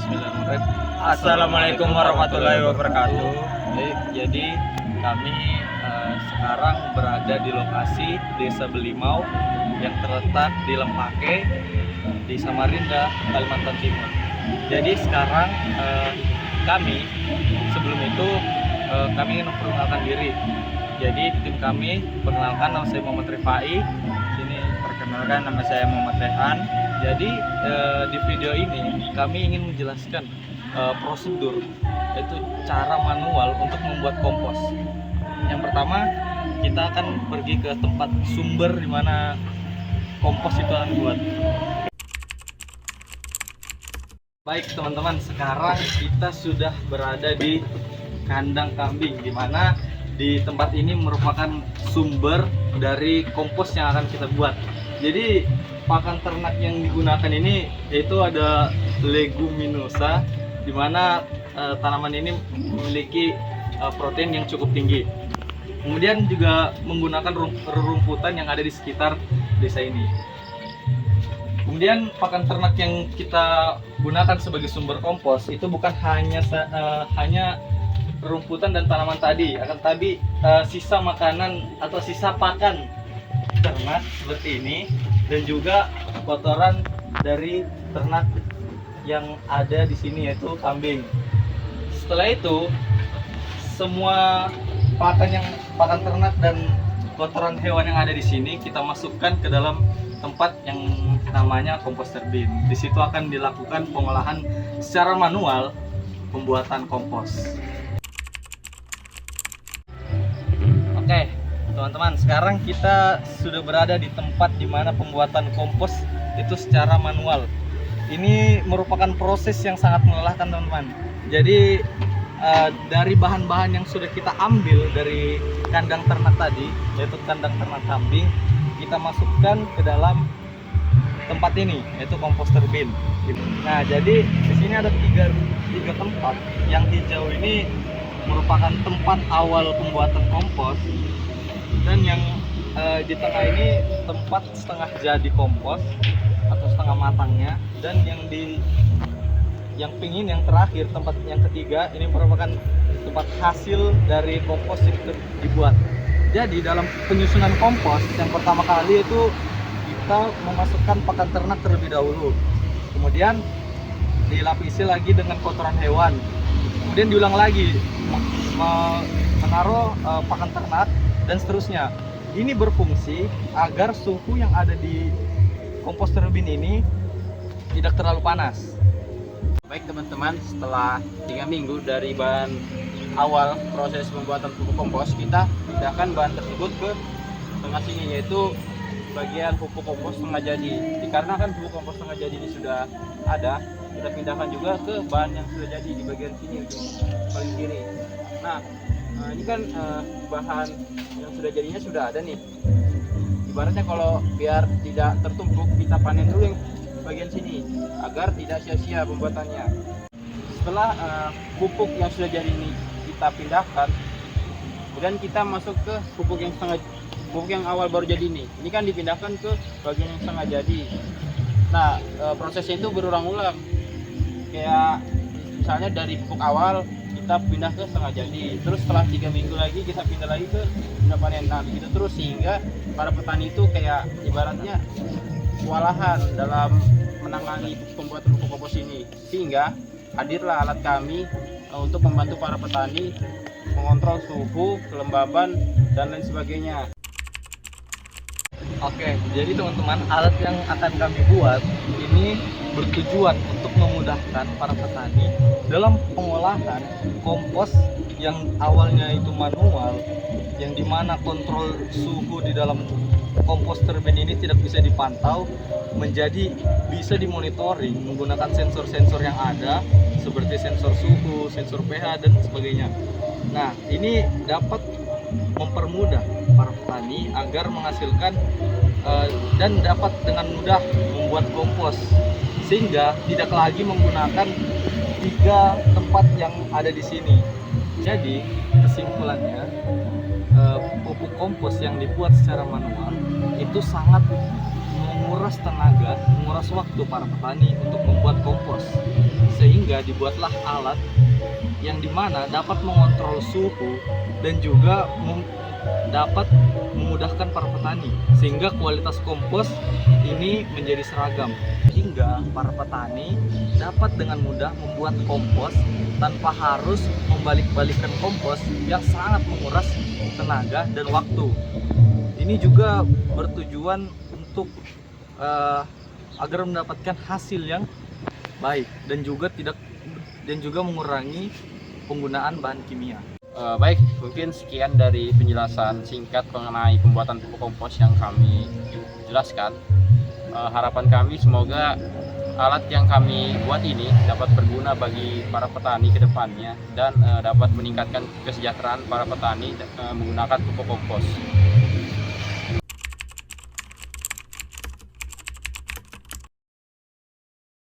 Bismillahirrahmanirrahim. Assalamualaikum warahmatullahi wabarakatuh. Baik, jadi kami sekarang berada di lokasi Desa Belimau yang terletak di Lempake, di Samarinda, Kalimantan Timur. Jadi sekarang kami sebelum itu kami ingin memperkenalkan diri. Jadi tim kami, perkenalkan, nama saya Muhammad Rifai. Sini perkenalkan, nama saya Muhammad Rehan. Jadi di video ini kami ingin menjelaskan prosedur, yaitu cara manual untuk membuat kompos. Yang pertama, kita akan pergi ke tempat sumber di mana kompos itu akan dibuat. Baik teman-teman, sekarang kita sudah berada di kandang kambing, di mana di tempat ini merupakan sumber dari kompos yang akan kita buat. Jadi pakan ternak yang digunakan ini yaitu ada leguminosa, di mana tanaman ini memiliki protein yang cukup tinggi. Kemudian juga menggunakan rerumputan yang ada di sekitar desa ini. Kemudian pakan ternak yang kita gunakan sebagai sumber kompos itu bukan hanya rumputan dan tanaman tadi, akan tapi sisa makanan atau sisa pakan ternak seperti ini, dan juga kotoran dari ternak yang ada di sini yaitu kambing. Setelah itu, semua pakan ternak dan kotoran hewan yang ada di sini kita masukkan ke dalam tempat yang namanya komposter bin. Di situ akan dilakukan pengolahan secara manual pembuatan kompos. Oke, teman-teman, sekarang kita sudah berada di tempat di mana pembuatan kompos itu secara manual. Ini merupakan proses yang sangat melelahkan, teman-teman. Jadi dari bahan-bahan yang sudah kita ambil dari kandang ternak tadi, yaitu kandang ternak kambing, kita masukkan ke dalam tempat ini, yaitu komposter bin. Nah, jadi di sini ada tiga tempat. Yang hijau ini merupakan tempat awal pembuatan kompos, dan yang di tengah ini tempat setengah jadi kompos atau setengah matangnya, dan yang pingin yang terakhir, tempat yang ketiga ini merupakan tempat hasil dari kompos yang dibuat. Jadi dalam penyusunan kompos yang pertama kali itu kita memasukkan pakan ternak terlebih dahulu, kemudian dilapisi lagi dengan kotoran hewan, kemudian diulang lagi menaruh pakan ternak, dan seterusnya. Ini berfungsi agar suhu yang ada di komposter bin ini tidak terlalu panas. Baik teman-teman, setelah 3 minggu dari bahan awal proses pembuatan pupuk kompos, kita pindahkan bahan tersebut ke tengah sini, yaitu bagian pupuk kompos setengah jadi. Dikarenakan pupuk kompos setengah jadi ini sudah ada, kita pindahkan juga ke bahan yang sudah jadi di bagian sini, paling kiri. Nah, ini kan bahan yang sudah jadinya sudah ada nih. Ibaratnya kalau biar tidak tertumpuk, kita panen dulu yang bagian sini agar tidak sia-sia pembuatannya. Setelah pupuk yang sudah jadi ini kita pindahkan, kemudian kita masuk ke pupuk yang awal baru jadi ini. Ini kan dipindahkan ke bagian yang setengah jadi. Nah, prosesnya itu berulang-ulang. Kayak misalnya dari pupuk awal kita pindah ke setengah jadi, terus setelah 3 minggu lagi kita pindah lagi ke panen. Nah, begitu terus, sehingga para petani itu kayak ibaratnya kewalahan dalam menangani pembuatan pupuk kompos ini, sehingga hadirlah alat kami untuk membantu para petani mengontrol suhu, kelembaban, dan lain sebagainya. Oke, jadi teman-teman, alat yang akan kami buat ini bertujuan untuk memudahkan para petani dalam pengolahan kompos yang awalnya itu manual, yang dimana kontrol suhu di dalam kompos turbin ini tidak bisa dipantau, menjadi bisa dimonitoring menggunakan sensor-sensor yang ada seperti sensor suhu, sensor pH, dan sebagainya. Nah, ini dapat mempermudah para petani agar menghasilkan dan dapat dengan mudah membuat kompos, sehingga tidak lagi menggunakan 3 tempat yang ada di sini. Jadi kesimpulannya, pupuk kompos yang dibuat secara manual itu sangat menguras tenaga, menguras waktu para petani untuk membuat kompos, sehingga sehingga dibuatlah alat yang dimana dapat mengontrol suhu dan juga dapat memudahkan para petani sehingga kualitas kompos ini menjadi seragam, hingga para petani dapat dengan mudah membuat kompos tanpa harus membalik-balikkan kompos yang sangat menguras tenaga dan waktu. Ini juga bertujuan untuk agar mendapatkan hasil yang baik dan juga mengurangi penggunaan bahan kimia. Baik, mungkin sekian dari penjelasan singkat mengenai pembuatan pupuk kompos yang kami jelaskan. Harapan kami semoga alat yang kami buat ini dapat berguna bagi para petani ke depannya dan dapat meningkatkan kesejahteraan para petani menggunakan pupuk kompos.